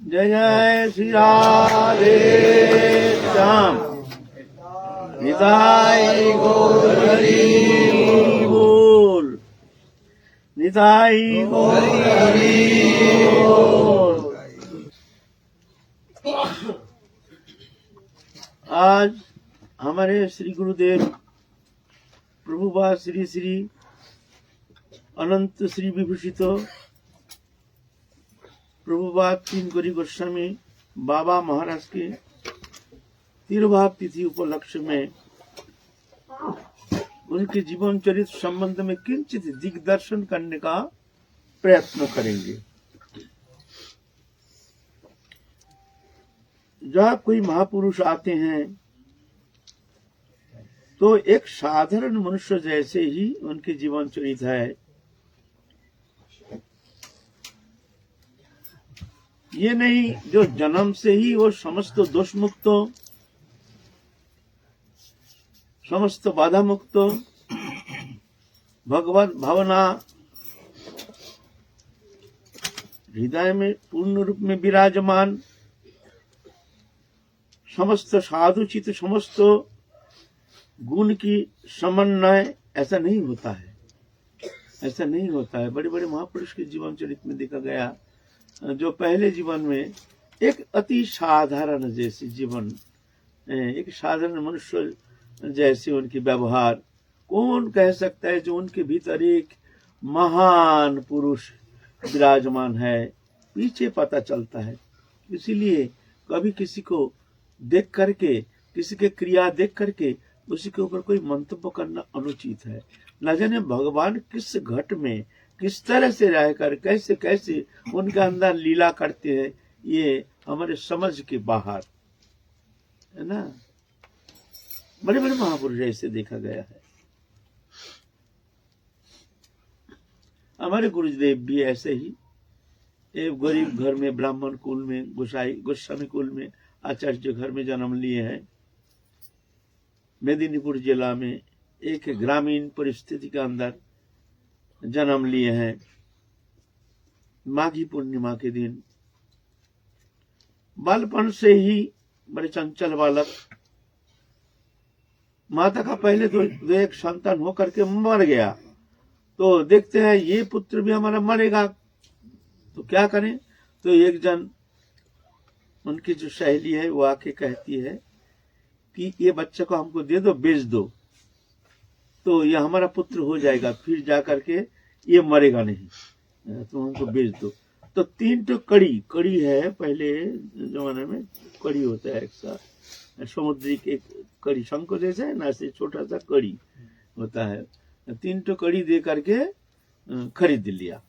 जय जय श्री राधे श्याम। निताई गौर हरि बोल। निताई गौर हरि बोल। आज हमारे श्री गुरुदेव प्रभुपाद श्री श्री अनंत श्री विभूषित प्रभुपाद किंकरी गोस्वामी बाबा महाराज के तिरुभाव तिथि उपलक्ष्य में उनके जीवन चरित्र संबंध में किंचित दिग्दर्शन करने का प्रयत्न करेंगे। जब कोई महापुरुष आते हैं तो एक साधारण मनुष्य जैसे ही उनके जीवन चरित्र है। ये नहीं जो जन्म से ही वो समस्त दोष मुक्त, समस्त बाधा मुक्त, भगवत भावना हृदय में पूर्ण रूप में विराजमान, समस्त साधुचित, समस्त गुण की समन्वय, ऐसा नहीं होता है। ऐसा नहीं होता है। बड़े बड़े महापुरुष के जीवन चरित्र में देखा गया, जो पहले जीवन में एक अति साधारण जैसे जीवन, एक साधारण मनुष्य जैसे उनकी व्यवहार, कौन कह सकता है जो उनके भीतर एक महान पुरुष विराजमान है, पीछे पता चलता है। इसीलिए कभी किसी को देख करके, किसी के क्रिया देख करके उसी के ऊपर कोई मंतव्य करना अनुचित है। न जाने भगवान किस घट में किस तरह से रहकर कैसे कैसे उनके अंदर लीला करते हैं, ये हमारे समझ के बाहर है ना। बड़े बड़े महापुरुष ऐसे देखा गया है। हमारे गुरुदेव भी ऐसे ही एक गरीब घर में, ब्राह्मण कुल में, गोस्वामी कुल में, आचार्य घर में जन्म लिए हैं। मेदिनीपुर जिला में एक ग्रामीण परिस्थिति के अंदर जन्म लिए हैं। माघी पूर्णिमा के दिन बालपन से ही बड़े चंचल बालक, माता का पहले तो एक संतान होकर के मर गया, तो देखते हैं ये पुत्र भी हमारा मरेगा, तो क्या करें। तो एक जन उनकी जो सहेली है वो आके कहती है कि ये बच्चे को हमको दे दो, बेच दो, तो ये हमारा पुत्र हो जाएगा, फिर जाकर के ये मरेगा नहीं, तो हमको बेच दो। तो 3 तो कड़ी है, पहले जमाने में कड़ी होता है, एक सा समुद्री एक कड़ी, शंख जैसे है ना, से छोटा सा कड़ी होता है। 3 तो कड़ी दे करके खरीद लिया,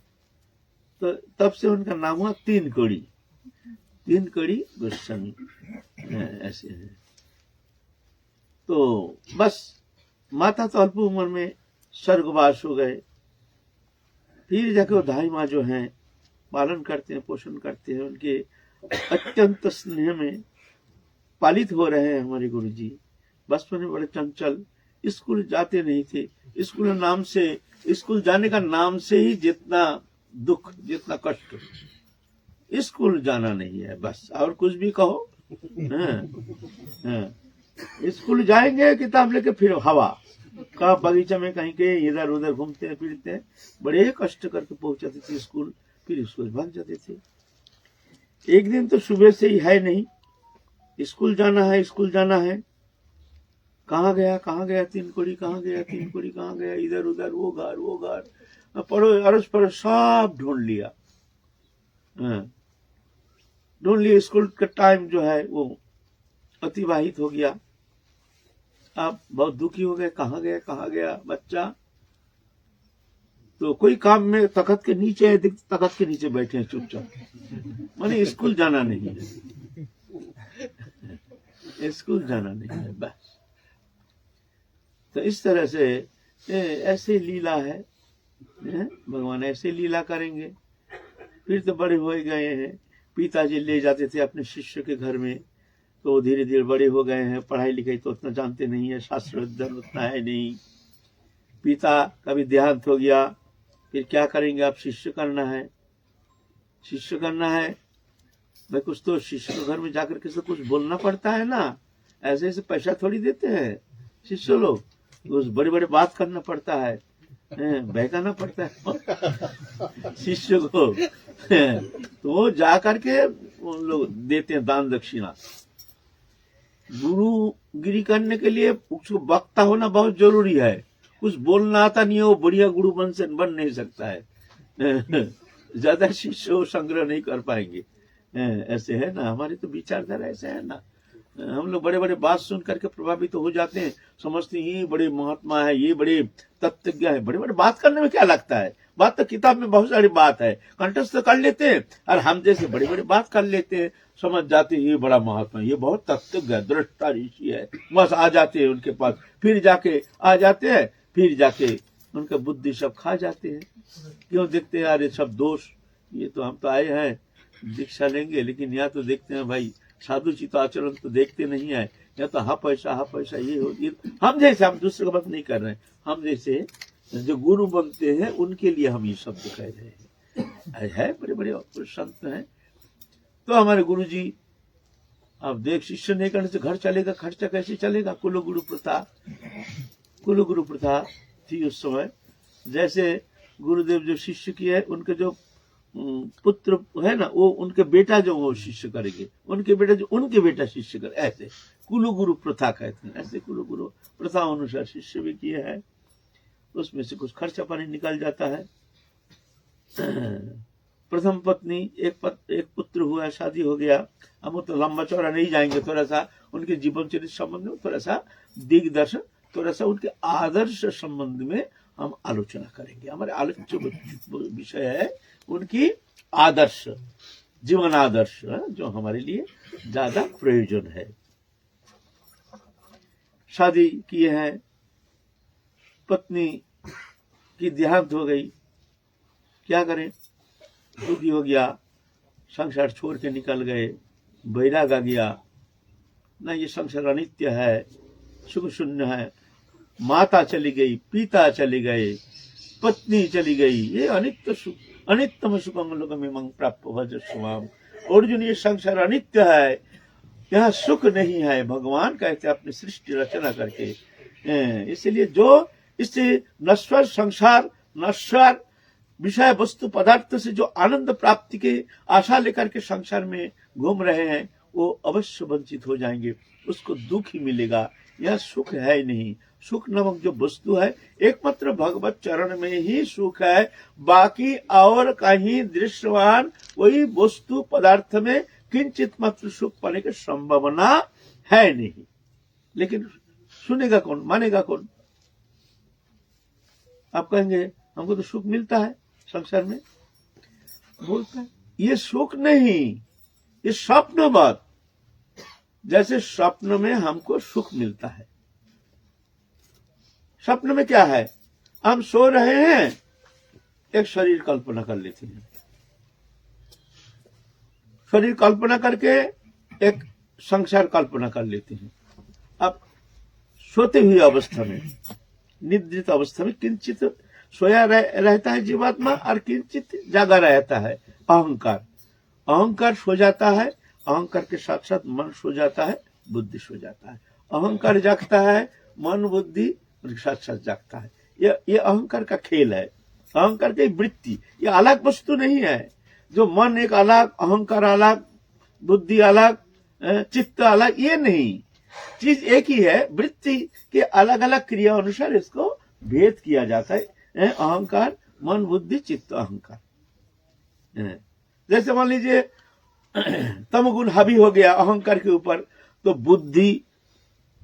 तो तब से उनका नाम हुआ 3 कड़ी, 3 कड़ी गोस्वामी ऐसे है। तो बस माता तो अल्प उम्र में स्वर्गवास हो गए। फिर जाके वो दाई माँ जो हैं पालन करते हैं, पोषण करते हैं, उनके अत्यंत स्नेह में पालित हो रहे हैं हमारे गुरुजी। बचपन में बड़े चंचल, स्कूल जाते नहीं थे। स्कूल जाने का नाम से ही जितना दुख, जितना कष्ट, स्कूल जाना नहीं है बस, और कुछ भी कहो। स्कूल जाएंगे किताब लेके, फिर हवा का बगीचा में कहीं के इधर उधर घूमते फिरते, बड़े कष्ट करके पहुंचाते थे स्कूल, फिर स्कूल भाग जाते थे। एक दिन तो सुबह से ही है नहीं, स्कूल जाना है, स्कूल जाना है। कहाँ गया 3 कड़ी, कहाँ गया 3 कड़ी, कहाँ गया, इधर उधर, वो घर, पड़ो अड़ोस पड़ोस सब ढूंढ लिया। स्कूल का टाइम जो है वो अतिवाहित हो गया। आप बहुत दुखी हो गए, कहाँ गया बच्चा। तो कोई काम में तख्त के नीचे है, तख्त के नीचे बैठे हैं चुपचाप, माने स्कूल जाना नहीं है, स्कूल जाना नहीं है बस। तो इस तरह से ऐसे लीला है, भगवान ऐसे लीला करेंगे। फिर तो बड़े हो गए हैं, पिताजी ले जाते थे अपने शिष्य के घर में, तो धीरे धीरे बड़े हो गए हैं, पढ़ाई लिखाई तो उतना जानते नहीं है, शास्त्र अध्ययन उतना है नहीं। पिता का भी देहांत हो गया, फिर क्या करेंगे, आप शिष्य करना है। भाई कुछ तो शिष्य के घर में जाकर के सब कुछ बोलना पड़ता है ना, ऐसे ऐसे पैसा थोड़ी देते हैं शिष्य लोग, कुछ बड़े बड़े बात करना पड़ता है, बहकाना पड़ता है शिष्य को। तो वो जा करके लोग देते हैं दान दक्षिणा। गुरुगिरी करने के लिए उसको वक्ता होना बहुत जरूरी है, कुछ बोलना आता नहीं है वो बढ़िया गुरु बन नहीं सकता है। ज्यादा शिष्य वो संग्रह नहीं कर पाएंगे, ऐसे है ना, हमारी तो विचारधारा ऐसे है ना। हम लोग बड़े बड़े बात सुन करके प्रभावित हो जाते हैं, समझते हैं ये बड़े महात्मा है, ये बड़े तत्वज्ञ है। बड़े बड़े बात करने में क्या लगता है, बात तो किताब में बहुत सारी बात है, कंठस्थ तो कर लेते हैं, और हम जैसे बड़ी बड़ी बात कर लेते हैं, समझ जाते हैं ये बड़ा महात्मा, ये बहुत तत्वज्ञ है, दृष्टा ऋषि है, बस आ जाते हैं उनके पास, फिर जाके आ जाते हैं, फिर जाके उनका बुद्धि सब खा जाते हैं। क्यों देखते हैं यार ये सब दोष, ये तो हम तो आए हैं दीक्षा लेंगे, लेकिन यहाँ तो देखते हैं भाई साधु चित आचरण तो देखते नहीं है, या तो हा पैसा ये हो, ये हम जैसे, हम दूसरे का बात नहीं कर रहे हैं, हम जैसे जो गुरु बनते हैं उनके लिए हम ये शब्द कह रहे हैं। है बड़े बड़े संत हैं। तो हमारे गुरु जी, अब देख शिष्य नहीं करने से घर चलेगा, खर्चा कैसे चलेगा। कुल गुरु प्रथा थी उस समय। जैसे गुरुदेव जो शिष्य किए, उनके जो पुत्र है ना, वो उनके बेटा जो वो शिष्य करेंगे, उनके बेटा जो उनके बेटा शिष्य करे, ऐसे कुल गुरु प्रथा कहते हैं। ऐसे कुल गुरु प्रथा अनुसार शिष्य भी किए हैं, उसमें से कुछ खर्चा पानी निकल जाता है। प्रथम पत्नी एक पुत्र हुआ, शादी हो गया। हम वो तो लंबा चौड़ा नहीं जाएंगे, थोड़ा सा उनके जीवन चरित्र संबंध में, थोड़ा सा दिग्दर्शन, थोड़ा सा उनके आदर्श संबंध में हम आलोचना करेंगे। हमारे आलोच्य विषय है उनकी आदर्श, जीवन आदर्श, जो हमारे लिए ज्यादा प्रयोजन है। शादी किए हैं, पत्नी की देहांत हो गई, क्या करें, दुखी हो गया, संसार छोड़ के निकल गए, वैराग आ गया ना, ये संसार अनित्य है, सुख शून्य है। माता चली गई, पिता चले गए, पत्नी चली गई, ये अनित्य सुख, अनित्यम सुखम लोकमिमं प्राप्त भजस्वाम। अर्जुन, ये संसार अनित्य है, यहाँ सुख नहीं है। भगवान कहते हैं अपनी सृष्टि रचना करके, इसलिए जो इससे नश्वर संसार, नश्वर विषय वस्तु पदार्थ से जो आनंद प्राप्ति के आशा लेकर के संसार में घूम रहे हैं, वो अवश्य वंचित हो जाएंगे, उसको दुख ही मिलेगा। यह सुख है ही नहीं। सुख नामक जो वस्तु है, एकमात्र भगवत चरण में ही सुख है, बाकी और कहीं दृश्यमान वही वस्तु पदार्थ में किंचित मात्र सुख पाने की संभावना है नहीं। लेकिन सुनेगा कौन, मानेगा कौन। आप कहेंगे हमको तो सुख मिलता है संसार में, बोलता है ये सुख नहीं, ये स्वप्न बात। जैसे स्वप्न में हमको सुख मिलता है, स्वप्न में क्या है, हम सो रहे हैं, एक शरीर कल्पना कर लेते हैं, शरीर कल्पना करके एक संसार कल्पना कर लेते हैं। अब सोते हुई अवस्था में, निद्रित अवस्था में किंचित सोया रहता है जीवात्मा, और किंचित जागा रहता है अहंकार। अहंकार सो जाता है, अहंकार के साथ साथ मन सो जाता है, बुद्धि सो जाता है। अहंकार जागता है, मन बुद्धि साथ साथ जागता है। ये अहंकार का खेल है, अहंकार की वृत्ति। ये अलग वस्तु नहीं है, जो मन एक अलग, अहंकार अलग, बुद्धि अलग, चित्त अलग, ये नहीं, चीज एक ही है। वृत्ति के अलग अलग क्रिया अनुसार इसको भेद किया जाता है। अहंकार, मन, बुद्धि, चित्त, अहंकार। जैसे मान लीजिए तमगुण हावी हो गया अहंकार के ऊपर, तो बुद्धि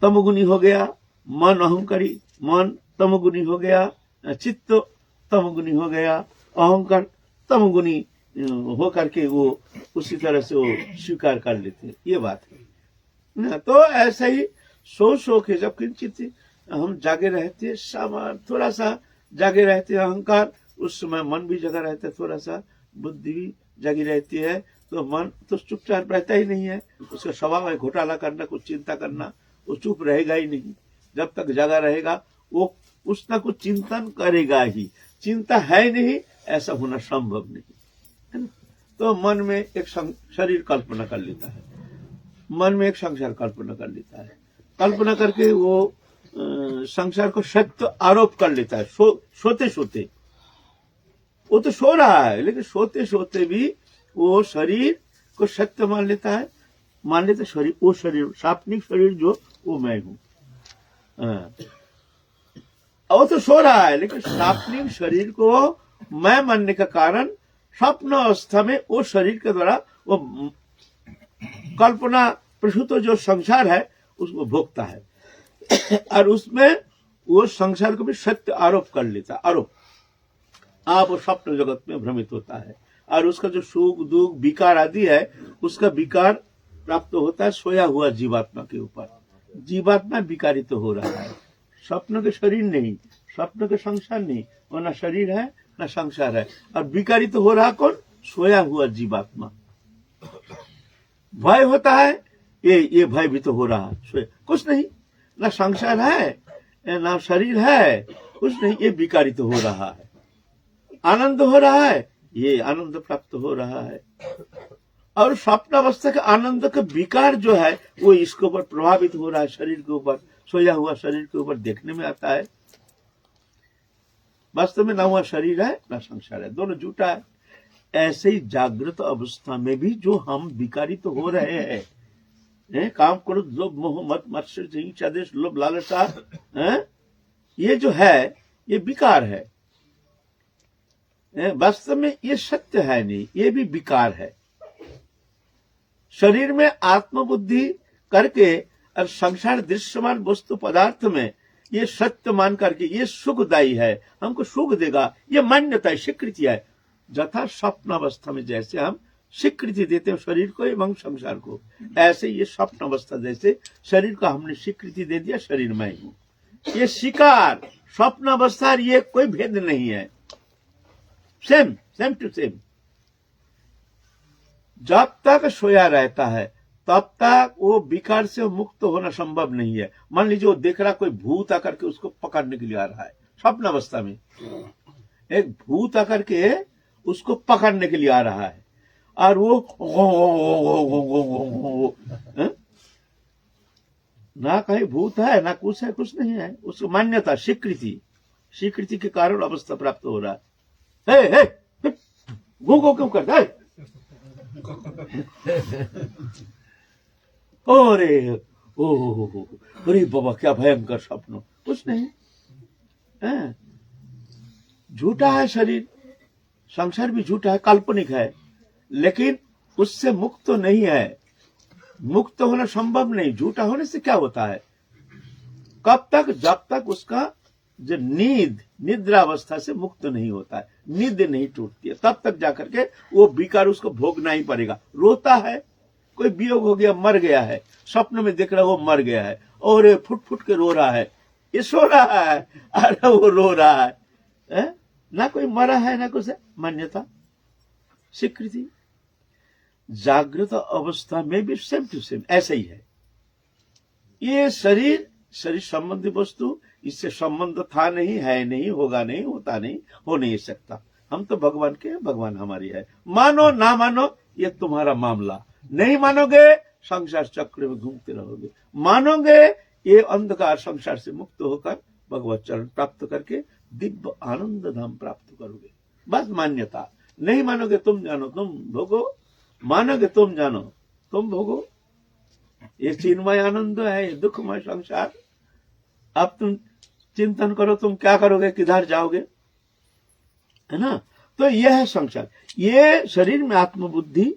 तमगुणी हो गया, मन अहंकारी, मन तमगुणी हो गया, चित्त तमगुणी हो गया, अहंकार तमगुणी हो करके वो उसी तरह से वो स्वीकार कर लेते हैं। ये बात है ना। तो ऐसा ही सो के जब किंचित हम जागे रहते हैं, सामान थोड़ा सा जागे रहते हैं अहंकार, उस समय मन भी जगा रहता है, थोड़ा सा बुद्धि भी जागी रहती है। तो मन तो चुपचाप रहता ही नहीं है, उसका स्वभाव है घोटाला करना, कुछ चिंता करना, वो चुप रहेगा ही नहीं। जब तक जगा रहेगा वो कुछ ना कुछ चिंतन करेगा ही। चिंता है नहीं, ऐसा होना संभव नहीं है ना। तो मन में एक शरीर कल्पना कर लेता है, मन में एक संसार कल्पना कर लेता है, कल्पना करके वो संसार को सत्य आरोप कर लेता है। सोते सोते वो तो सो रहा है, लेकिन सोते सोते भी वो शरीर को सत्य मान लेता है, मान लेता शरीर, वो शरीर सात्विक शरीर जो वो मैं हूं। वो तो सो रहा है, लेकिन सात्विक शरीर को मैं मानने का कारण स्वप्न अवस्था में वो शरीर के द्वारा वो कल्पना प्रसूत जो संसार है उसको भोगता है, और उसमें वो संसार को भी सत्य आरोप कर लेता है। आरोप आप वो स्वप्न जगत में भ्रमित होता है, और उसका जो सुख दुख विकार आदि है उसका विकार प्राप्त होता है सोया हुआ जीवात्मा के ऊपर। जीवात्मा विकारित तो हो रहा है, स्वप्न के शरीर नहीं, स्वप्न के संसार नहीं, वो ना शरीर है ना संसार है, और विकारित तो हो रहा कौन? सोया हुआ जीवात्मा। भय होता है, ये भय भी तो हो रहा है, कुछ नहीं, ना संसार है ना शरीर है, कुछ नहीं, ये विकारित हो रहा है। आनंद हो रहा है, ये आनंद प्राप्त हो रहा है, और स्वप्न अवस्था के आनंद का विकार जो है वो इसके ऊपर प्रभावित हो रहा है, शरीर के ऊपर, सोया हुआ शरीर के ऊपर देखने में आता है। वास्तव में ना हुआ शरीर है ना संसार है, दोनों झूठा है। ऐसे ही जागृत अवस्था में भी जो हम विकारित तो हो रहे हैं, काम करो, लोभ मोह मत मत्सर हिंसा देश लोभ लालसा, ये जो है ये विकार है। वास्तव में ये सत्य है नहीं, ये भी विकार है। शरीर में आत्मबुद्धि करके और संसार दृश्यमान वस्तु पदार्थ में ये सत्य मान करके ये सुखदायी है, हमको सुख देगा, ये मान्यता है, स्वीकृति है। जथा स्वप्न अवस्था में जैसे हम स्वीकृति देते हैं शरीर को एवं संसार को, ऐसे ये स्वप्न अवस्था जैसे शरीर को हमने स्वीकृति दे दिया, शरीर में हूं। ये शिकार स्वप्न अवस्था, ये कोई भेद नहीं है, सेम टू सेम। जब तक सोया रहता है तब तक वो विकार से मुक्त होना संभव नहीं है। मान लीजिए वो देख रहा कोई भूत आकर के उसको पकड़ने के लिए आ रहा है, स्वप्न अवस्था में एक भूत आकर के उसको पकड़ने के लिए आ रहा है, और वो ना कहीं भूत है ना कुछ है, कुछ नहीं है, उसको मान्यता स्वीकृति के कारण अवस्था प्राप्त हो रहा है। गो क्यों करता है? अरे बाबा क्या भयंकर स्वप्न, कुछ नहीं, झूठा है शरीर, संसार भी झूठा है, काल्पनिक है, लेकिन उससे मुक्त तो नहीं है, मुक्त होना संभव नहीं। झूठा होने से क्या होता है? कब तक? जब तक उसका जो निद्रा अवस्था से मुक्त नहीं होता है, नींद नहीं टूटती है, तब तक जाकर के वो विकार उसको भोगना ही पड़ेगा। रोता है, कोई वियोग हो गया, मर गया है, स्वप्न में देख रहा है वो मर गया है, और फुट फुट के रो रहा है, ये सो रहा है, अरे वो रो रहा है, ना कोई मरा है ना कुछ है, मान्यता स्वीकृति। जागृत अवस्था में भी सेम टू सेम ऐसा ही है। ये शरीर संबंधी वस्तु, इससे संबंध था नहीं, है नहीं, होगा नहीं, होता नहीं, हो नहीं सकता। हम तो भगवान के, भगवान हमारी है। मानो ना मानो ये तुम्हारा मामला, नहीं मानोगे संसार चक्र में घूमते रहोगे, मानोगे ये अंधकार संसार से मुक्त होकर भगवत चरण प्राप्त करके दिव्य आनंद धाम प्राप्त करोगे। बस मान्यता, नहीं मानोगे तुम जानो तुम भोगो, मानोगे तुम जानो तुम भोगो। ये चिन्मय आनंद है, ये दुखमय संसार। अब तुम चिंतन करो, तुम क्या करोगे, किधर जाओगे, है ना? तो यह है संसार, ये शरीर में आत्मबुद्धि,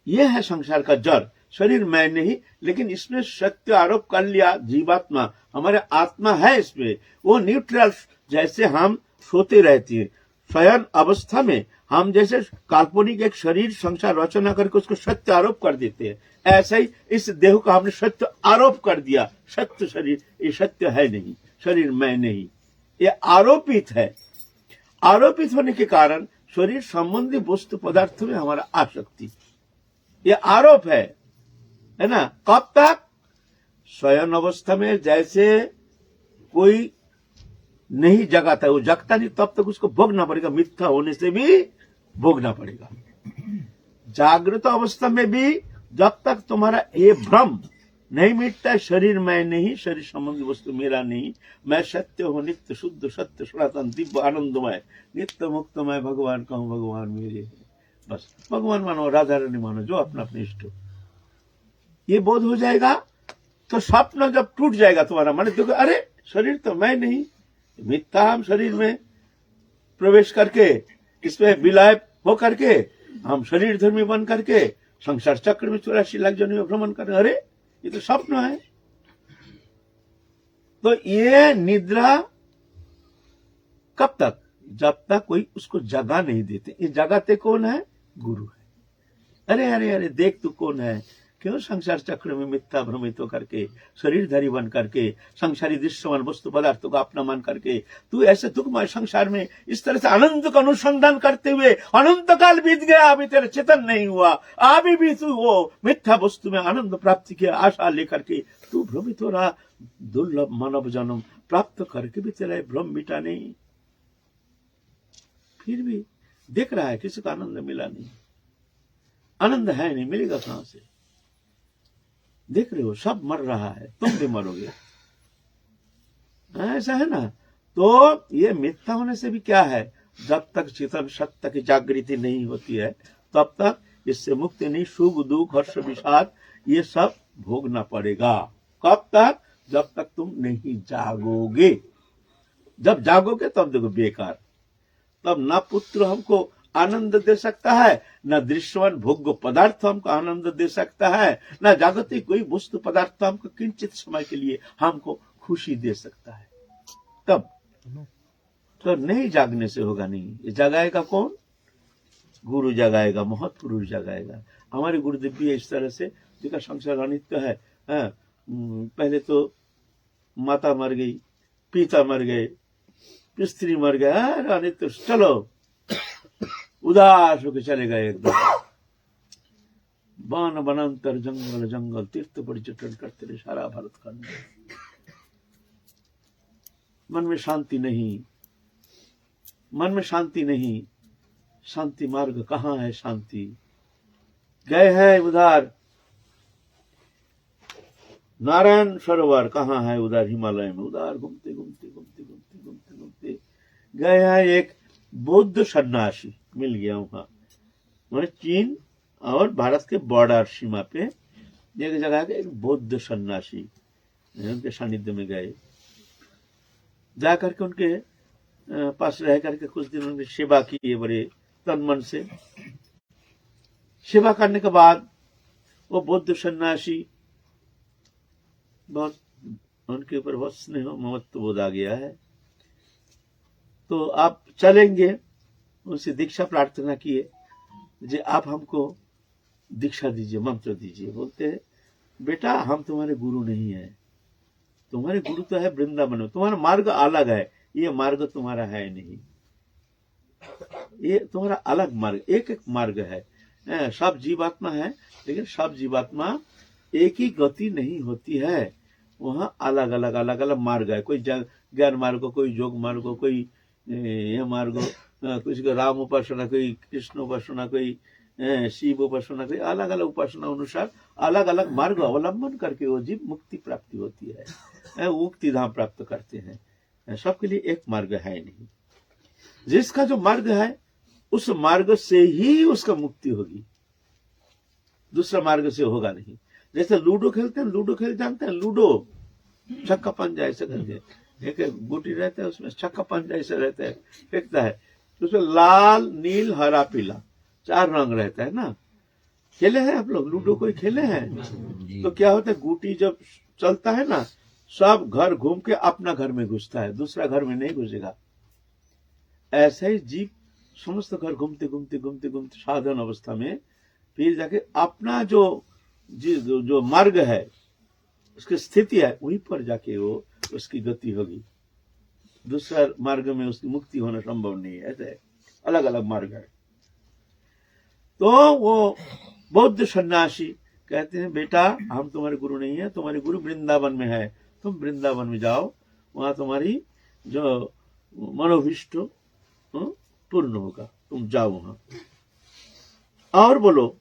ये है संसार का जड़। शरीर मैं नहीं, लेकिन इसमें सत्य आरोप कर लिया जीवात्मा, हमारे आत्मा है इसमें, वो न्यूट्रल। जैसे हम सोते रहते हैं शयन अवस्था में, हम जैसे काल्पनिक एक शरीर संसार रचना करके उसको सत्य आरोप कर देते हैं, ऐसे ही इस देह को हमने सत्य आरोप कर दिया। सत्य शरीर ये सत्य है नहीं, शरीर मैं नहीं, ये आरोपित है। आरोपित होने के कारण शरीर संबंधी वस्तु पदार्थ में हमारा आसक्ति, ये आरोप है ना? कब तक? शयन अवस्था में जैसे कोई नहीं जगाता है, वो जगता नहीं, तब तक उसको भोगना पड़ेगा, मिथ्या होने से भी भोगना पड़ेगा। जागृत अवस्था में भी जब तक तुम्हारा ये भ्रम नहीं मिटता है, शरीर मैं नहीं, शरीर संबंधी वस्तु मेरा नहीं, मैं सत्य हूँ, नित्य शुद्ध सत्य सनातन दिव्य आनंदमय नित्य मुक्तमय भगवान कहूँ, भगवान मेरे हैं, बस भगवान मानो, राधा रानी मानो, जो अपना अपने इष्ट हो, ये बोध हो जाएगा तो स्वप्न जब टूट जाएगा तुम्हारा मन, देखो अरे शरीर तो मैं नहीं, मिथ्या हम शरीर में प्रवेश करके इसमें विलय हो करके हम शरीर धर्मी बन करके संसार चक्र में 84 लाख जन्म में भ्रमण कर रहे, अरे ये तो स्वप्न है। तो ये निद्रा कब तक? जब तक कोई उसको जगा नहीं देते। ये जगाते कौन है? गुरु है। अरे अरे अरे देख तू कौन है, क्यों संसार चक्र में मिथ्या भ्रमित होकर के शरीरधारी बन करके संसारी दृश्यमान वस्तु पदार्थों को अपना मान करके तू ऐसे दुखमय संसार में इस तरह से आनंद का अनुसंधान करते हुए अनंत काल बीत गया, अभी तेरा चेतन नहीं हुआ, अभी भी तू वो मिथ्या वस्तु में आनंद प्राप्ति की आशा लेकर के तू भ्रमित हो रहा, दुर्लभ मानव जन्म प्राप्त करके भी तेरा भ्रम मिटा नहीं, फिर भी देख रहा है किसी को आनंद मिला नहीं, आनंद है नहीं, मिलेगा कहां से? देख रहे हो सब मर रहा है, तुम भी मरोगे, ऐसा है ना। तो ये मिथ्या होने से भी क्या है, जब तक चेतन सत्य की जागृति नहीं होती है तब तक इससे मुक्ति नहीं। सुख दुख हर्ष विषाद ये सब भोगना पड़ेगा। कब तक? जब तक तुम नहीं जागोगे। जब जागोगे तब देखो बेकार, तब ना पुत्र हमको आनंद दे सकता है, न दृश्यमान भोग्य पदार्थ हमको आनंद दे सकता है, न जागतिक कोई वस्तु पदार्थ हमको किंचित समय के लिए हमको खुशी दे सकता है। तब तो नहीं जागने से होगा नहीं। ये जगाएगा कौन? गुरु जगाएगा, महत्पुरुष जगाएगा। हमारे गुरुदेव भी इस तरह से, जिनका संसार अनित्य है, पहले तो माता मर गई, पिता मर गए, स्त्री मर गया, अनित्य, चलो उदास होकर चले गए एकदम। वन वनांतर जंगल जंगल तीर्थ पर्यटन करते रहे सारा भारत खंड में, मन में शांति नहीं, मन में शांति नहीं। शांति मार्ग कहाँ है? शांति गए हैं उधर नारायण सरोवर, कहाँ है? उधर हिमालय में, उधर घूमते घूमते घूमते घूमते घूमते घूमते गए हैं। एक बौद्ध सन्यासी मिल गया वहां, चीन और भारत के बॉर्डर सीमा पे एक जगह के एक बौद्ध सन्यासी, उनके सानिध्य में गए, जा करके उनके पास रह करके कुछ दिन उनकी सेवा की, बड़े तन मन से सेवा करने के बाद वो बौद्ध सन्यासी बहुत, उनके ऊपर बहुत स्नेह ममत्व बोध आ गया है। तो आप चलेंगे, उनसे दीक्षा प्रार्थना किए, जे आप हमको दीक्षा दीजिए, मंत्र दीजिए। बोलते हैं बेटा हम तुम्हारे गुरु नहीं है, तुम्हारे गुरु तो है वृंदावन में, तुम्हारा मार्ग अलग है, ये मार्ग तुम्हारा है नहीं, ये तुम्हारा अलग मार्ग, एक एक मार्ग है। सब जीवात्मा है, लेकिन सब जीवात्मा एक ही गति नहीं होती है, वहां अलग अलग अलग अलग मार्ग है। कोई ज्ञान मार्ग, कोई योग मार्ग, कोई यह मार्ग, किसी को राम उपासना, कोई कृष्ण उपासना, कोई शिव उपासना, कोई अलग अलग उपासना अनुसार अलग अलग मार्ग अवलंबन करके वो जीव मुक्ति प्राप्ति होती है, मुक्ति धाम प्राप्त करते हैं। सबके लिए एक मार्ग है नहीं। जिसका जो मार्ग है उस मार्ग से ही उसका मुक्ति होगी, दूसरा मार्ग से होगा नहीं। जैसे लूडो खेलते हैं, लूडो खेल जानते हैं, लूडो छक्का पंजा ऐसे करके, एक गुटी रहता है उसमें छक्का पंजा ऐसे रहता है, फेंकता है, उसमें लाल नील हरा पीला 4 रंग रहता है ना। खेले हैं आप लोग लूडो? कोई खेले हैं? तो क्या होता है, गुटी जब चलता है ना, सब घर घूम के अपना घर में घुसता है, दूसरा घर में नहीं घुसेगा। ऐसे ही जीव समस्त घर घूमते घूमते घूमते घूमते साधन अवस्था में फिर जाके अपना जो मार्ग है, उसकी स्थिति है, वहीं पर जाके वो उसकी गति होगी। दूसरा मार्ग में उसकी मुक्ति होना संभव नहीं है, ऐसे अलग अलग मार्ग है। तो वो बौद्ध सन्यासी कहते हैं बेटा हम तुम्हारे गुरु नहीं है, तुम्हारे गुरु वृंदावन में है, तुम वृंदावन में जाओ, वहां तुम्हारी जो मनोभिष्ट पूर्ण होगा, तुम जाओ वहां। और बोलो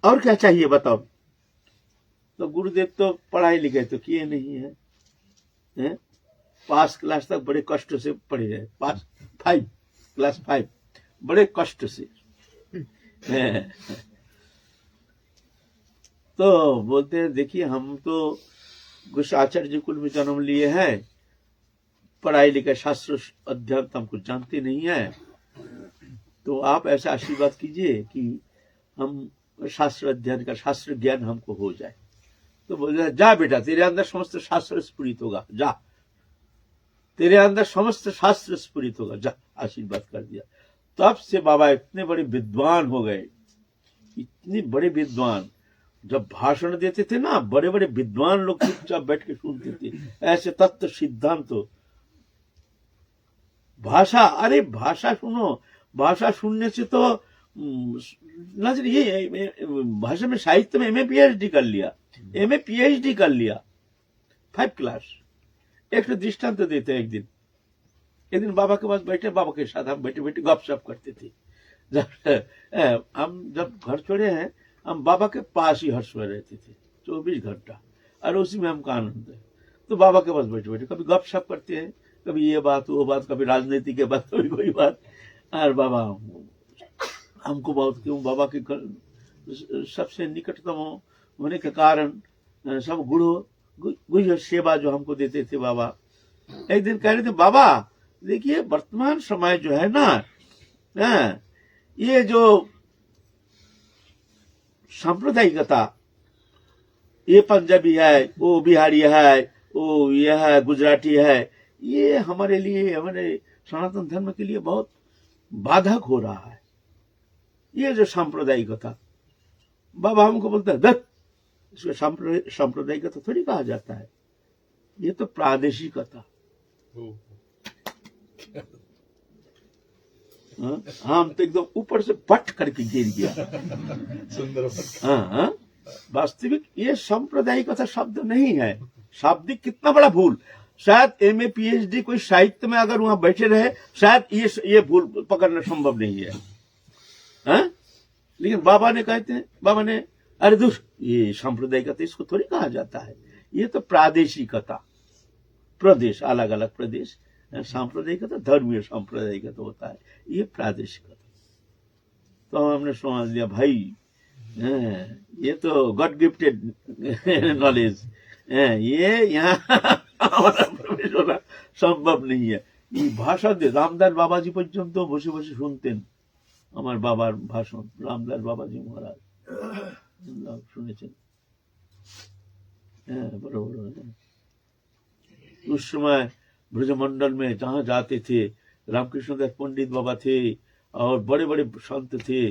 और क्या चाहिए बताओ। तो गुरुदेव तो पढ़ाई लिखाई तो किए नहीं है? पास क्लास तक बड़े कष्ट से पढ़े हैं, पास 5 क्लास 5 बड़े कष्ट से हैं। तो बोलते हैं देखिए हम तो कुछ आचार्य कुल में जन्म लिए हैं, पढ़ाई लिखाई शास्त्र अध्ययन हम कुछ जानते नहीं है, तो आप ऐसा आशीर्वाद कीजिए कि हम शास्त्र अध्ययन का शास्त्र ज्ञान हमको हो जाए। तो बोले जा बेटा, तेरे अंदर समस्त शास्त्र स्फुरित होगा, जा तेरे अंदर समस्त शास्त्र स्फुरित होगा, जा, आशीर्वाद कर दिया। तब से बाबा इतने बड़े विद्वान हो गए, इतने बड़े विद्वान, जब भाषण देते थे ना बड़े बड़े विद्वान लोग चुपचाप बैठ के सुनते थे, ऐसे तत्व सिद्धांत। तो भाषा, अरे भाषा सुनो, भाषा सुनने से तो नजर ये भाषा में साहित्य में एमए पीएचडी कर लिया, एमए पीएचडी कर लिया 5 क्लास। एक तो दृष्टांत देते हैं, एक दिन बाबा के पास बैठे, बाबा के साथ हम बैठे बैठे गपशप करते थे। हम जब घर छोड़े हैं, हम बाबा के पास ही हर्ष में रहते थे 24 घंटा, और उसी में हमका आनंद है। तो बाबा के पास बैठे बैठे कभी गपशप करते हैं, कभी ये बात वो बात, कभी राजनीति के बात, कभी कोई बात। और बाबा हमको बहुत, क्यों बाबा के सबसे निकटतम होने के कारण सब गुरु सेवा जो हमको देते थे बाबा। एक दिन कह रहे थे बाबा देखिए वर्तमान समय जो है ना, ये जो सांप्रदायिकता, ये पंजाबी है, वो बिहारी है, वो ये है गुजराती है, ये हमारे लिए, हमारे सनातन धर्म के लिए बहुत बाधक हो रहा है। ये जो सांप्रदायिकता, बाबा हमको बोलता है दत्त, इसको सांप्रदायिकता थोड़ी कहा जाता है, ये तो प्रादेशिकता। हम तो एकदम ऊपर से पट करके गिर गया। सुंदर। हाँ, वास्तविक ये सांप्रदायिकता शब्द नहीं है, शाब्दिक कितना बड़ा भूल। शायद एमए पीएचडी कोई साहित्य में अगर वहां बैठे रहे, शायद ये भूल पकड़ना संभव नहीं है, हाँ? लेकिन बाबा ने कहते हैं, बाबा ने अरे दुष्ट, ये सांप्रदायिकता इसको थोड़ी कहा जाता है, ये तो प्रादेशिकता, प्रदेश, अलग अलग प्रदेश, सांप्रदायिकता धर्मीय सांप्रदायिकता होता है, ये प्रादेशिकता। तो हमने समझ लिया भाई ये तो गॉड गिफ्टेड नॉलेज, ये यहाँ हमारा प्रवेश होना संभव नहीं है। ये भाषा दे रामदास बाबाजी पर्यন্ত বসে বসে শুনতেন আমার বাবার ভাষণ, রামদাস বাবাজি মহারাজ শুনেছেন, बड़े बड़े। उस समय ब्रजमंडल में जहां जाते थे, रामकृष्णदास पंडित बाबा थे और बड़े बड़े संत थे,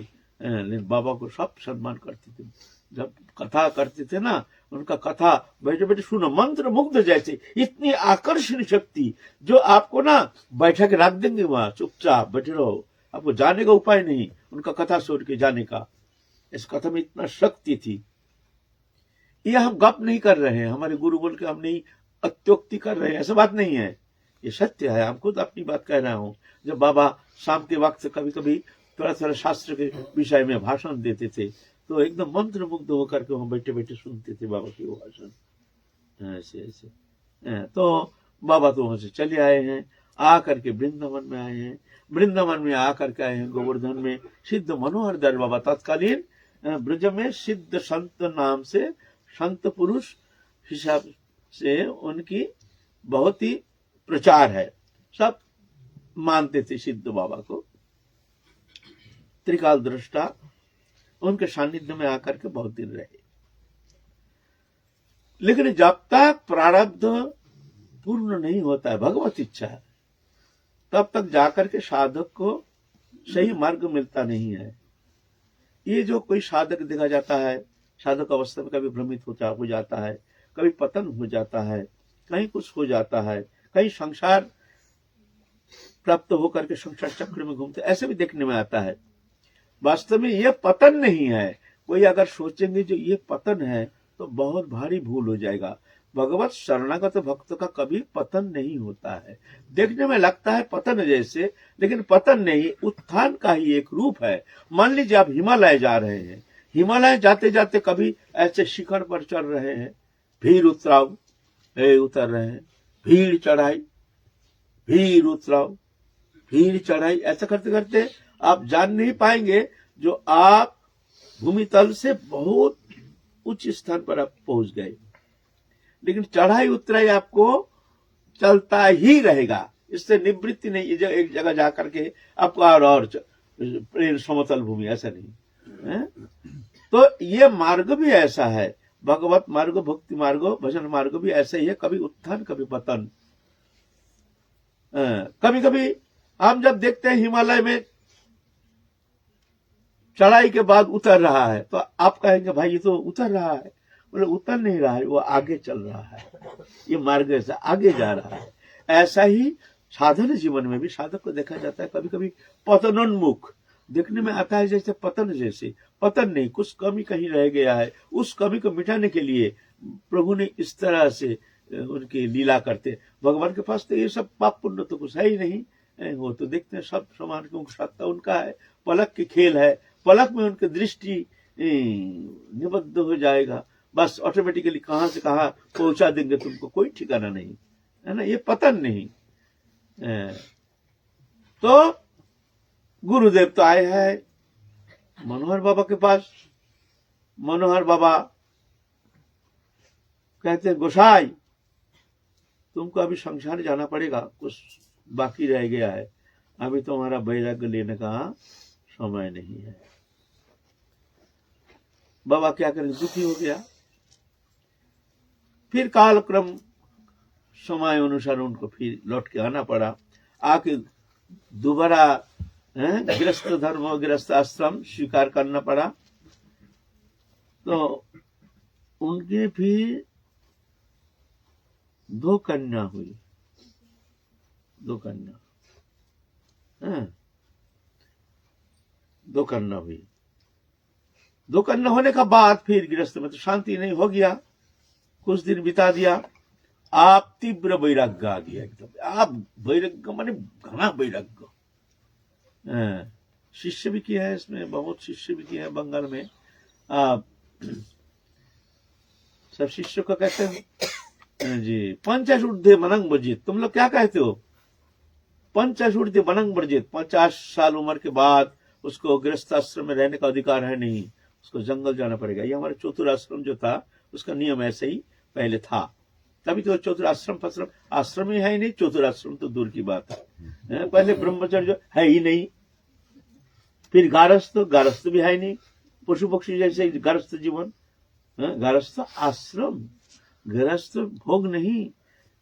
लेकिन बाबा को सब सम्मान करते थे। जब कथा करते थे ना, उनका कथा बैठे बैठे सुनो, मंत्र मुग्ध जैसे, इतनी आकर्षण शक्ति जो आपको ना बैठा के रख देंगे वहां, चुपचाप बैठे रहो, आपको जाने का उपाय नहीं उनका कथा सुन के जाने का। इस कथा में इतना शक्ति थी। ये हम गप नहीं कर रहे हैं, हमारे गुरु बोल के हम नहीं अत्योक्ति कर रहे हैं, ऐसा बात नहीं है, ये सत्य है। हम खुद अपनी बात कह रहा हूँ। जब बाबा शाम के वक्त कभी कभी थोड़ा थोड़ा शास्त्र के विषय में भाषण देते थे, तो एकदम मंत्र मुग्ध होकर के वहां बैठे बैठे सुनते थे बाबा की वो भाषण, ऐसे ऐसे। तो बाबा तो वहां से चले आए हैं, आकर के वृंदावन में आए हैं, वृंदावन में आकर के आए हैं गोवर्धन में सिद्ध मनोहर दास बाबा। तत्कालीन ब्रज में सिद्ध संत नाम से, संत पुरुष हिसाब से उनकी बहुत ही प्रचार है, सब मानते थे सिद्ध बाबा को, त्रिकाल दृष्टा। उनके सानिध्य में आकर के बहुत दिन रहे। लेकिन जब तक प्रारब्ध पूर्ण नहीं होता है, भगवत इच्छा है, तब तक जाकर के साधक को सही मार्ग मिलता नहीं है। ये जो कोई साधक देखा जाता है, साधक अवस्था में कभी भ्रमित हो जाता है, कभी पतन हो जाता है, कहीं कुछ हो जाता है, कहीं संसार प्राप्त होकर के संसार चक्र में घूमते, ऐसे भी देखने में आता है। वास्तव में यह पतन नहीं है। कोई अगर सोचेंगे जो ये पतन है तो बहुत भारी भूल हो जाएगा। भगवत शरणागत भक्त का कभी पतन नहीं होता है। देखने में लगता है पतन जैसे, लेकिन पतन नहीं, उत्थान का ही एक रूप है। मान लीजिए आप हिमालय जा रहे हैं, हिमालय जाते जाते कभी ऐसे शिखर पर चढ़ रहे हैं, भीड़ उतराव, उतर रहे हैं, भीड़ चढ़ाई, भीड़ उतराव, भीड़ चढ़ाई, ऐसा करते करते आप जान नहीं पाएंगे जो आप भूमि तल से बहुत उच्च स्थान पर आप पहुंच गए। लेकिन चढ़ाई उतराई आपको चलता ही रहेगा, इससे निवृत्ति नहीं। एक जगह जाकर के आपको और प्लेन समतल भूमि, ऐसा नहीं है। तो ये मार्ग भी ऐसा है, भगवत मार्ग, भक्ति मार्ग, भजन मार्ग भी ऐसा ही है, कभी उत्थान कभी पतन। कभी कभी हम जब देखते हैं हिमालय में चढ़ाई के बाद उतर रहा है, तो आप कहेंगे भाई ये तो उतर रहा है, बोले उतर नहीं रहा है, वो आगे चल रहा है, ये मार्ग ऐसा आगे जा रहा है। ऐसा ही साधन जीवन में भी साधक को देखा जाता है कभी कभी पतनोन्मुख, देखने में आता है जैसे पतन, जैसे पतन नहीं, कुछ कमी कहीं रह गया है, उस कमी को मिटाने के लिए प्रभु ने इस तरह से उनकी लीला करते। भगवान के पास तो ये सब पाप पुण्य तो कुछ है ही नहीं, वो तो देखते हैं सब समान, क्योंकि सत्ता उनका है, पलक की खेल है, पलक में उनकी दृष्टि निबद्ध हो जाएगा, बस ऑटोमेटिकली कहां से कहां पहुंचा देंगे तुमको कोई ठिकाना नहीं है ना, ये पतन नहीं। तो गुरुदेव तो आए हैं मनोहर बाबा के पास। मनोहर बाबा कहते हैं गोसाई तुमको अभी संसार जाना पड़ेगा, कुछ बाकी रह गया है, अभी तुम्हारा वैराग्य लेने का समय नहीं है। बाबा क्या करें, दुखी हो गया। फिर कालक्रम समय अनुसार उनको फिर लौट के आना पड़ा, आके दोबारा गृहस्थ धर्म, गृहस्थ आश्रम स्वीकार करना पड़ा। तो उनके फिर 2 कन्या हुई, 2 कन्या, 2 कन्या हुई। 2 कन्या होने का बाद फिर गृहस्थ में तो शांति नहीं हो गया, कुछ दिन बिता दिया, आप तीव्र वैराग्य आ गया एकदम। आप वैराग्य माने घना वैराग्य। शिष्य भी किया है इसमें, बहुत शिष्य भी किया है बंगाल में। आप सब शिष्य को कहते हैं जी पंचाशूर्ध्व मनंग वर्जित। तुम लोग क्या कहते हो, पंचाशूर्ध्व मनंग वर्जित। 50 साल उम्र के बाद उसको गृहस्थ आश्रम में रहने का अधिकार है नहीं, उसको जंगल जाना पड़ेगा। ये हमारे चतुराश्रम जो था उसका नियम ऐसे ही पहले था, तभी तो चतुराश्रम फश्रम आश्रम ही है ही नहीं, चतुराश्रम तो दूर की बात है। पहले ब्रह्मचर्य है ही नहीं, फिर गारस्थ भी है नहीं, पशु पक्षी जैसे गारस्थ जीवन, गारस्थ आश्रम, गृहस्थ भोग नहीं,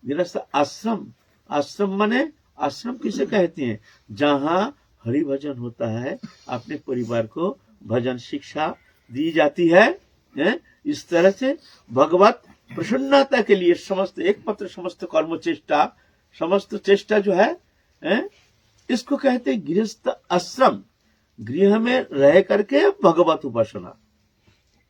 गृहस्थ आश्रम। आश्रम माने आश्रम किसे कहते हैं, जहां हरि भजन होता है, अपने परिवार को भजन शिक्षा दी जाती है। इस तरह से भगवत प्रसन्नता के लिए समस्त एक पत्र समस्त कर्म चेष्टा, समस्त चेष्टा जो है इसको कहते हैं गृहस्थ आश्रम। गृह में रह करके भगवत उपासना,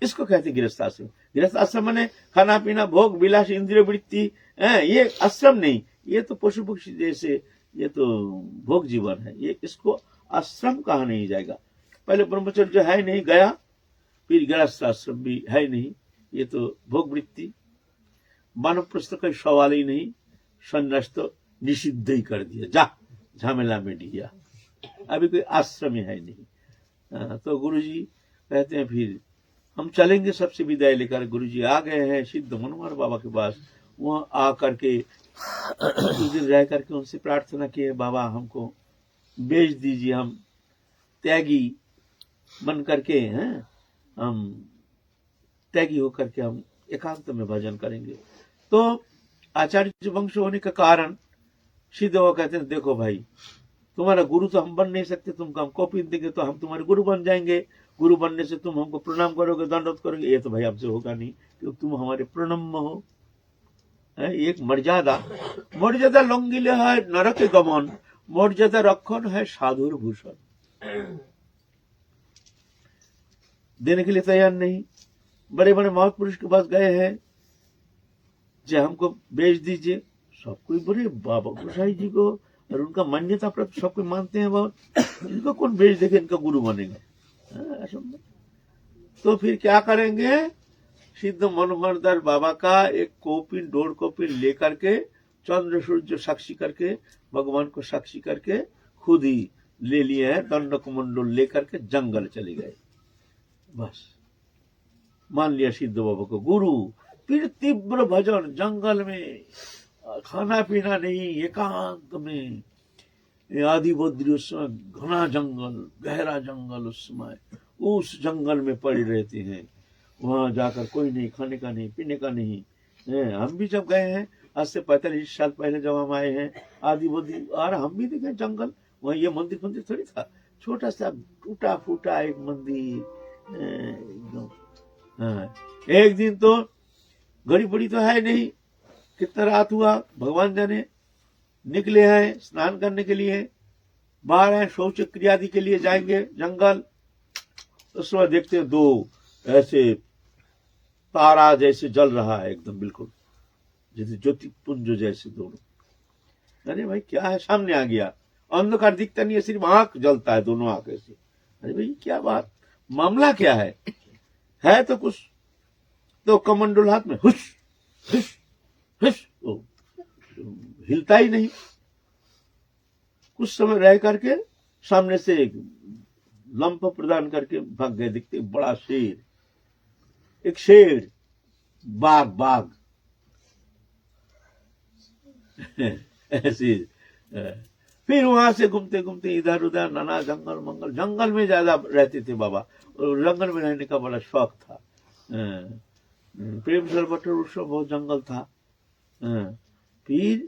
इसको कहते हैं गृहस्थ आश्रम। गृहस्थ आश्रम माने खाना पीना भोग विलास इंद्रिय वृत्ति, ये आश्रम नहीं, ये तो पशु पक्षी जैसे, ये तो भोग जीवन है, ये इसको आश्रम कहा नहीं जाएगा। पहले ब्रह्मचर्य है नहीं गया, फिर गृहस्थ आश्रम भी है नहीं, ये तो भोग वृत्ति। वानप्रस्थ का सवाल ही नहीं, संन्यास तो निषिद्ध ही कर दिया, जा झमेला में दिया, अभी कोई आश्रम ही है नहीं। तो गुरुजी कहते हैं फिर हम चलेंगे, सबसे विदाई लेकर गुरुजी आ गए हैं सिद्ध मनोहर बाबा के पास। वहां आकर के कुछ दिन रह करके उनसे प्रार्थना किए, बाबा हमको बेच दीजिए, हम त्यागी बन करके हैं, हम त्यागी होकर के हम एकांत में भजन करेंगे। तो आचार्य वंश होने के कारण सिद्ध बाबा कहते हैं देखो भाई, तुम्हारा गुरु तो हम बन नहीं सकते, तुमको हम कॉपी देंगे तो हम तुम्हारे गुरु बन जाएंगे, गुरु बनने से तुम हमको प्रणाम करोगे, दंडवत करोगे, ये तो भाई आपसे होगा नहीं, क्योंकि तुम हमारे प्रणम्य हो। एक मर्यादा लंघिले है नरक गमन, मर्यादा रक्षण है साधुर भूषण। देने के लिए तैयार नहीं। बड़े बड़े महापुरुष के पास गए हैं, जो हमको बेच दीजिए, सब कोई बोले बाबा गोसाई जी को, और उनका मान्यता प्राप्त सब कोई मानते हैं बहुत, इनको कौन बेच देके इनका गुरु बनेगा। तो फिर क्या करेंगे, सिद्ध मनोहर दास बाबा का एक कौपिन 1.5 कौपिन लेकर के चंद्र सूर्य साक्षी करके, भगवान को साक्षी करके खुद ही ले लिए हैं, दंडक मंडल लेकर के जंगल चले गए। बस मान लिया सिद्ध बाबा को गुरु। फिर तीव्र भजन जंगल में, खाना पीना नहीं, एकांत में। आदि बद्री उस समय घना जंगल, गहरा जंगल, उस समय उस जंगल में पड़े रहते हैं। वहां जाकर कोई नहीं, खाने का नहीं, पीने का नहीं। हम भी जब गए हैं आज से 45 साल पहले जब हम आए हैं आदि बद्री, और हम भी देखे जंगल। वहाँ ये मंदिर मंदिर थोड़ी था, छोटा सा टूटा फूटा एक मंदिर एकदम। एक दिन तो घड़ी बड़ी तो है नहीं, कितना रात हुआ भगवान जाने, निकले हैं स्नान करने के लिए, बाहर हैं शौच क्रियादि के लिए जाएंगे जंगल। उस समय देखते हैं 2 ऐसे तारा जैसे जल रहा है एकदम बिल्कुल, जैसे ज्योतिपुंज जैसे दोनों। अरे भाई क्या है, सामने आ गया, अंधकार दिखता नहीं है, सिर्फ आंख जलता है, दोनों आंख ऐसे। अरे भाई क्या बात, मामला क्या है तो कुछ, तो कमंडल हाथ में, हुश हुश हुश, हिलता ही नहीं। कुछ समय रह करके सामने से एक लंप प्रदान करके भाग गए। दिखते बड़ा शेर, एक शेर, बाघ ऐसे। फिर वहां से घूमते घूमते इधर उधर नाना जंगल मंगल, जंगल में ज्यादा रहते थे बाबा, और जंगल में रहने का बड़ा शौक था। प्रेम सरोवर उस समय बहुत जंगल था। फिर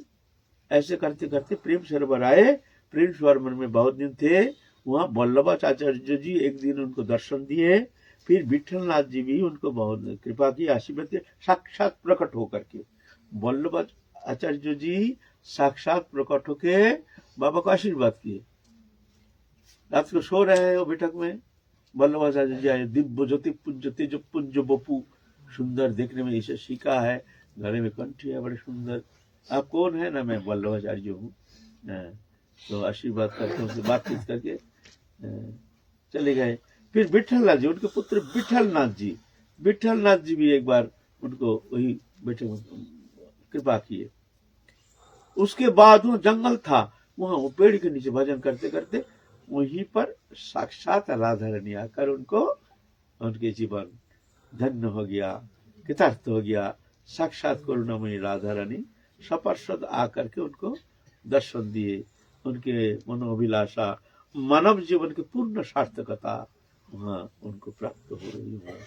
ऐसे करते करते प्रेम सरोवर आए। प्रेम सरोवर में बहुत दिन थे। वहां वल्लभाचार्य जी एक दिन उनको दर्शन दिए। फिर विठलनाथ जी भी उनको बहुत कृपा की, आशीर्वाद दिए, साक्षात प्रकट होकर के। वल्लभाचार्य जी साक्षात प्रकट होके बाबा को आशीर्वाद किए। रात को सो रहे हैं वो बैठक में, वल्लभाचार्य जी आए। दिव्य ज्योति पुंज तेज पुंज बपू, सुंदर देखने में, इसे सीखा है, गले में कंठी है, बड़े सुंदर। आप कौन है ना, मैं वल्लभाचार्य हूँ। तो आशीर्वाद करके उनसे बातचीत करके चले गए। फिर विठलनाथ जी, उनके पुत्र विठलनाथ जी भी एक बार उनको वही बैठे कृपा किए। उसके बाद वो जंगल था, वहां वो पेड़ के नीचे भजन करते करते वहीं पर साक्षात राधा रानी आकर उनको, उनके जीवन धन्य हो गया, कृतार्थ हो गया। साक्षात करुणामयी राधा रानी सपार्षद आकर के उनको दर्शन दिए। उनके मनोभिलाषा, मानव जीवन की पूर्ण सार्थकता वहां उनको प्राप्त हो रही है।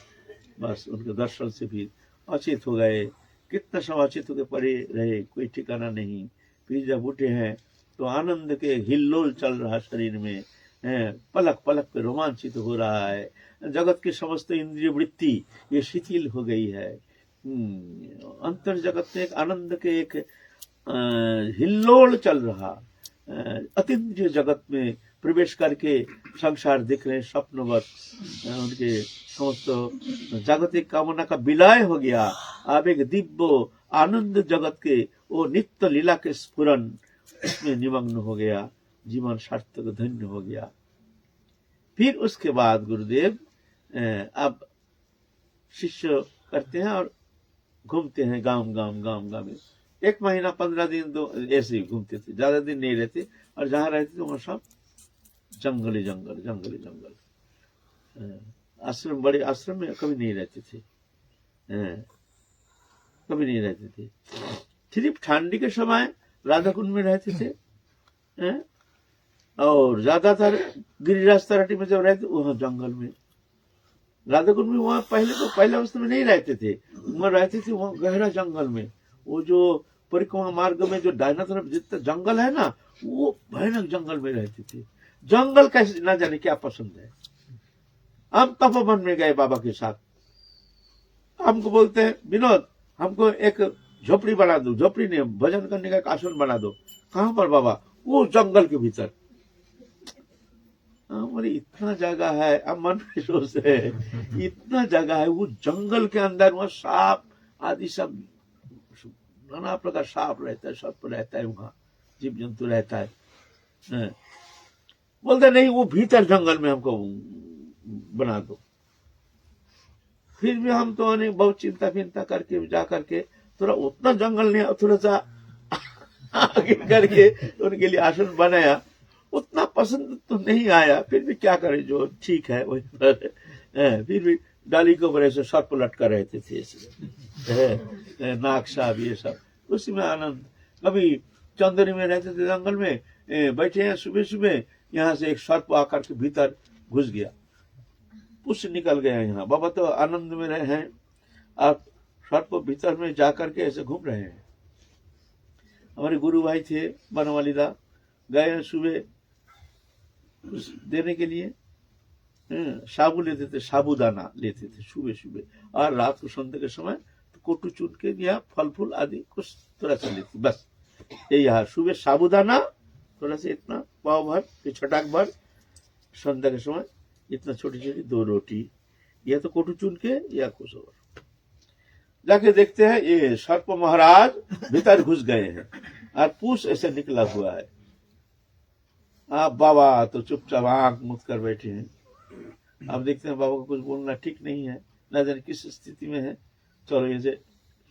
बस उनके दर्शन से भी अचेत हो गए। कितना समय अचेत होकर पड़े रहे, कोई ठिकाना नहीं। फिर जब उठे हैं तो आनंद के हिल्लोल चल रहा शरीर में, पलक पलक पे रोमांचित हो रहा है। जगत की समस्त इंद्रिय वृत्ति ये शिथिल हो गई है। अंतर जगत में एक आनंद के एक हिल्लोल चल रहा। अतीन्द्रिय जगत में प्रवेश करके संसार दिख रहे स्वप्नवत। उनके समस्त जागतिक कामना का विलय हो गया। अब एक दिव्य आनंद जगत के वो नित्य लीला के स्फुरन उसमें निमग्न हो गया। जीवन सार्थक धन्य हो गया। फिर उसके बाद गुरुदेव अब शिष्य करते हैं और घूमते हैं गांव में। 1 महीना 15 दिन तो ऐसे ही घूमते थे, ज्यादा दिन नहीं रहते। और जहां रहते थे वहां सब जंगली जंगल। आश्रम, बड़े आश्रम में कभी नहीं रहते थे, कभी नहीं रहते थे। सिर्फ ठंडी के समय राधा कुंड में रहते थे। और ज्यादातर गिरिराज तराटी में जब रहते वहां जंगल में। राधा कुंड में वहां पहले अवस्था में नहीं रहते थे, वहां रहते थे वहां गहरा जंगल में। वो जो परिक्रमा मार्ग में जो दाहिना तरफ जितना जंगल है ना, वो भयानक जंगल में रहते थे। जंगल कैसे ना जाने क्या पसंद है। हम तपोवन में गए बाबा के साथ। हमको बोलते हैं विनोद हमको एक झोपड़ी बना दो। झोपड़ी ने भजन करने का एक आसन बना दो। कहां पर बाबा? वो जंगल के भीतर। हमारी इतना जगह है, अब मन में सोच है इतना जगह है, वो जंगल के अंदर वहां सांप आदि सब नाना प्रकार सांप रहता है, सर्प रहता है, वहां जीव जंतु रहता है। बोलते नहीं वो भीतर जंगल में हमको बना दो। फिर भी हम तो अनेक बहुत चिंता करके जा करके थोड़ा उतना जंगल नहीं, थोड़ा सा आगे करके उनके लिए आसन बनाया। उतना पसंद तो नहीं आया, फिर भी क्या करें, जो ठीक है वही पर। फिर भी डाली के ऊपर ऐसे सर्प लटका रहते थे ऐसे, नाग साहब ये सब, उसी में आनंद। कभी चंदरी में रहते थे जंगल में, बैठे हैं सुबह सुबह, यहाँ से एक सर्प आकर के भीतर घुस गया, उससे निकल गया। यहाँ बाबा तो आनंद में रहे हैं, आप सर्प भीतर में जाकर के ऐसे घूम रहे हैं। हमारे गुरु भाई थे बनवालीदा, गए सुबह देने के लिए, साबू लेते थे, साबूदाना लेते थे सुबह सुबह, और रात को संध्या के समय तो कोटू चुन के या फल फूल आदि कुछ थोड़ा सा लेते, बस ये। यहाँ सुबह साबूदाना थोड़ा सा इतना पाव भर, फिर छटाक भर, संध्या के समय इतना छोटी छोटी 2 रोटी, या तो कोटू चुन के या कुछ और। जाके देखते हैं ये सर्प महाराज भीतर घुस गए हैं और पूछ ऐसे निकला हुआ है। आप बाबा तो चुपचाप आंख मूंद कर बैठे हैं। अब देखते हैं बाबा को कुछ बोलना ठीक नहीं है, न जाने किस स्थिति में है। चलो ये से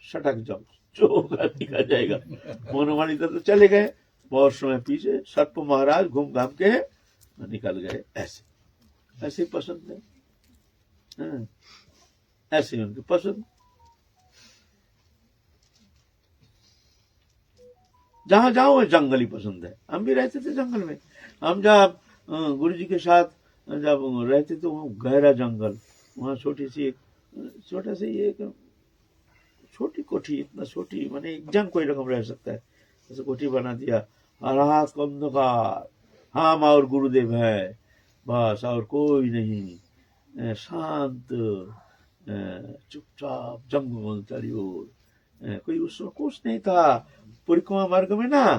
सटक जाओ, जो होगा दिखा जाएगा। मोनवाणी तो चले गए, बहुत समय पीछे सर्प महाराज घूम घाम के निकल गए। ऐसे ऐसे ही पसंद है, ऐसे उनकी पसंद। जहां जाओ वो जंगल ही पसंद है। हम भी रहते थे जंगल में, हम जब गुरु जी के साथ जब रहते थे वहाँ गहरा जंगल, वहाँ छोटी सी एक छोटा सा एक छोटी कोठी, इतना छोटी माने एक जन कोई रकम रह सकता है, ऐसे कोठी बना दिया। रात को अंधकार, हम और गुरुदेव है बस, और कोई नहीं, शांत चुपचाप जंगल चारी ओर, कोई उसमें कुछ नहीं था। परिक्रमा मार्ग में ना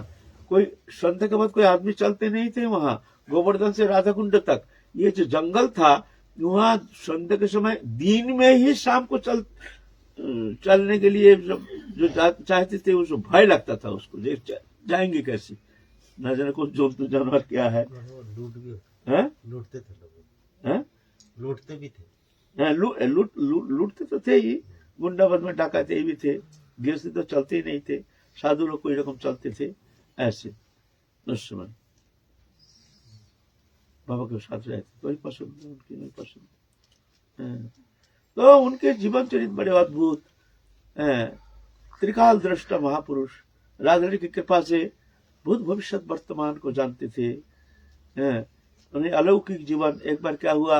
कोई संध्या के बाद कोई आदमी चलते नहीं थे। वहां गोवर्धन से राधा कुंड तक ये जो जंगल था, वहां संध्या के समय दिन में ही शाम को चलने के लिए जो चाहते थे उसको भय लगता था, उसको जाएंगे कैसे, न जाने कुछ जंतु जानवर क्या है। लूटते थे लोग, लूटते भी थे, लूटते तो थे ही, गुंडा बदमाश डाकाते भी थे, गृहस्थी तो चलते ही नहीं थे, साधु लोग कोई रकम चलते थे ऐसे। उस समय बाबा के साथ रहते, कोई पसंद है उनकी नहीं पसंद। तो उनके जीवन चरित्र बड़े अद्भुत, त्रिकाल दृष्टा महापुरुष, राधारानी की कृपा से भूत भविष्य वर्तमान को जानते थे। उन्हें अलौकिक जीवन। एक बार क्या हुआ,